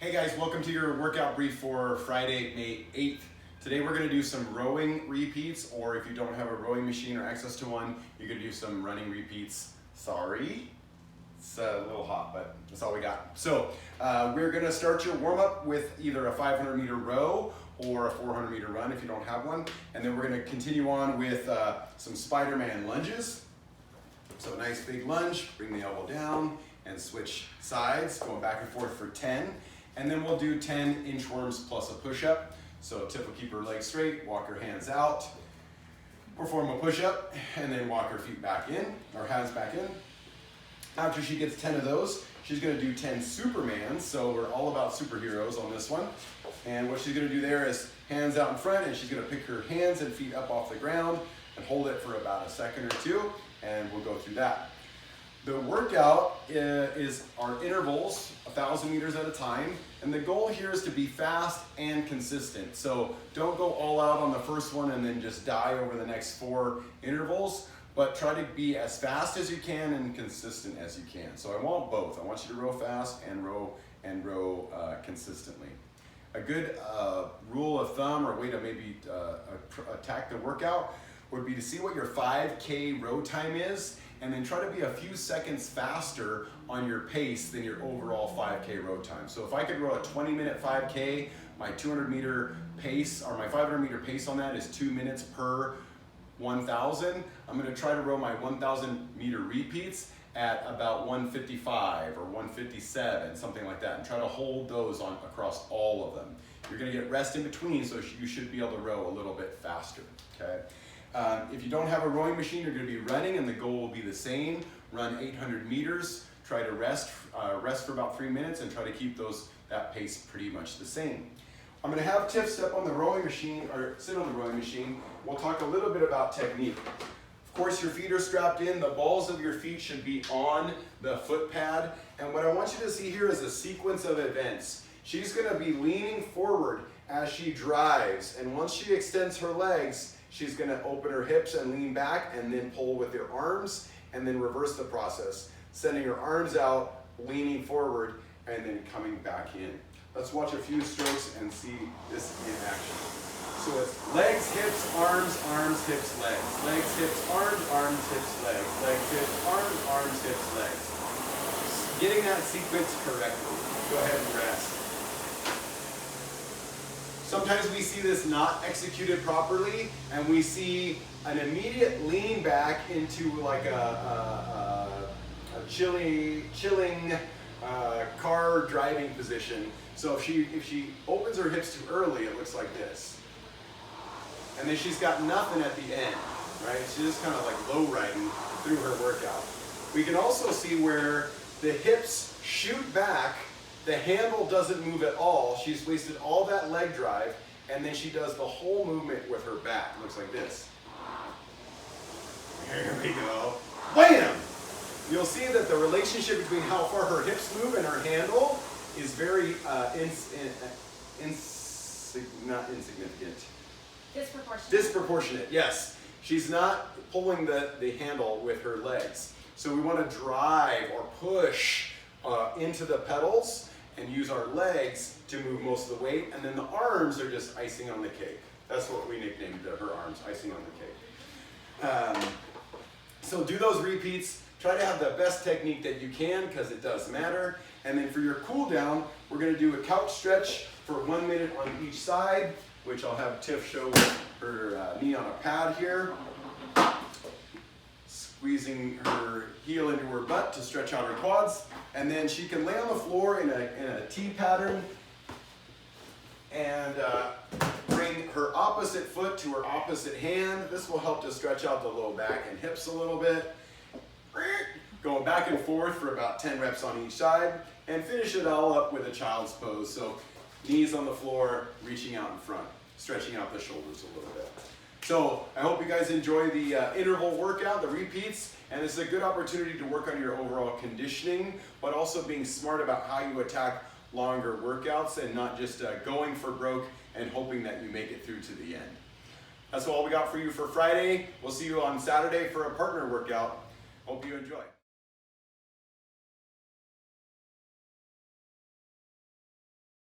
Hey guys, welcome to your workout brief for Friday, May 8th. Today we're going to do some rowing repeats, or if you don't have a rowing machine or access to one, you can do some running repeats. Sorry, it's a little hot, but that's all we got. So we're going to start your warm-up with either a 500-meter row or a 400-meter run if you don't have one. And then we're going to continue on with some Spider-Man lunges. So a nice big lunge, bring the elbow down and switch sides, going back and forth for 10. And then we'll do 10 inchworms plus a push-up. So Tiff will keep her legs straight, walk her hands out, perform a push-up, and then walk her feet back in, or hands back in. After she gets 10 of those, she's gonna do 10 Supermans. So we're all about superheroes on this one. And what she's gonna do there is hands out in front, and she's gonna pick her hands and feet up off the ground and hold it for about a second or two, and we'll go through that. The workout is our intervals, 1,000 meters at a time, and the goal here is to be fast and consistent. So don't go all out on the first one and then just die over the next 4 intervals, but try to be as fast as you can and consistent as you can. So I want both. I want you to row fast and row consistently. A good rule of thumb or way to maybe attack the workout would be to see what your 5K row time is, and then try to be a few seconds faster on your pace than your overall 5K row time. So if I could row a 20-minute 5K, my 200-meter pace, or my 500-meter pace on that is 2 minutes per 1,000. I'm gonna try to row my 1,000-meter repeats at about 155 or 157, something like that, and try to hold those on across all of them. You're gonna get rest in between, so you should be able to row a little bit faster, okay? If you don't have a rowing machine, you're going to be running, and the goal will be the same. Run 800 meters, try to rest for about 3 minutes, and try to keep that pace pretty much the same. I'm going to have Tiff step on the rowing machine, or sit on the rowing machine. We'll talk a little bit about technique. Of course, your feet are strapped in. The balls of your feet should be on the foot pad. And what I want you to see here is a sequence of events. She's going to be leaning forward as she drives, and once she extends her legs, she's going to open her hips and lean back and then pull with her arms and then reverse the process. Sending her arms out, leaning forward, and then coming back in. Let's watch a few strokes and see this in action. So it's legs, hips, arms, arms, hips, legs. Legs, hips, arms, arms, hips, legs. Legs, hips, arms, arms, hips, legs. Getting that sequence correctly. Go ahead and rest. Sometimes we see this not executed properly, and we see an immediate lean back into like a chilling car driving position. So if she opens her hips too early, it looks like this. And then she's got nothing at the end, right? She's just kind of like low riding through her workout. We can also see where the hips shoot back. The handle doesn't move at all. She's wasted all that leg drive, and then she does the whole movement with her back. Looks like this. Here we go. Wham! You'll see that the relationship between how far her hips move and her handle is very not insignificant. Disproportionate, yes. She's not pulling the handle with her legs. So we want to drive or push into the pedals and use our legs to move most of the weight, and then the arms are just icing on the cake. That's what we nicknamed her arms, icing on the cake. So do those repeats. Try to have the best technique that you can, because it does matter. And then for your cool down, we're going to do a couch stretch for 1 minute on each side, which I'll have Tiff show with her knee on a pad here. Squeezing her heel into her butt to stretch out her quads, and then she can lay on the floor in a T pattern and bring her opposite foot to her opposite hand. This will help to stretch out the low back and hips a little bit. Going back and forth for about 10 reps on each side, and finish it all up with a child's pose. So knees on the floor, reaching out in front, stretching out the shoulders a little bit. So I hope you guys enjoy the interval workout, the repeats, and this is a good opportunity to work on your overall conditioning, but also being smart about how you attack longer workouts and not just going for broke and hoping that you make it through to the end. That's all we got for you for Friday. We'll see you on Saturday for a partner workout. Hope you enjoy.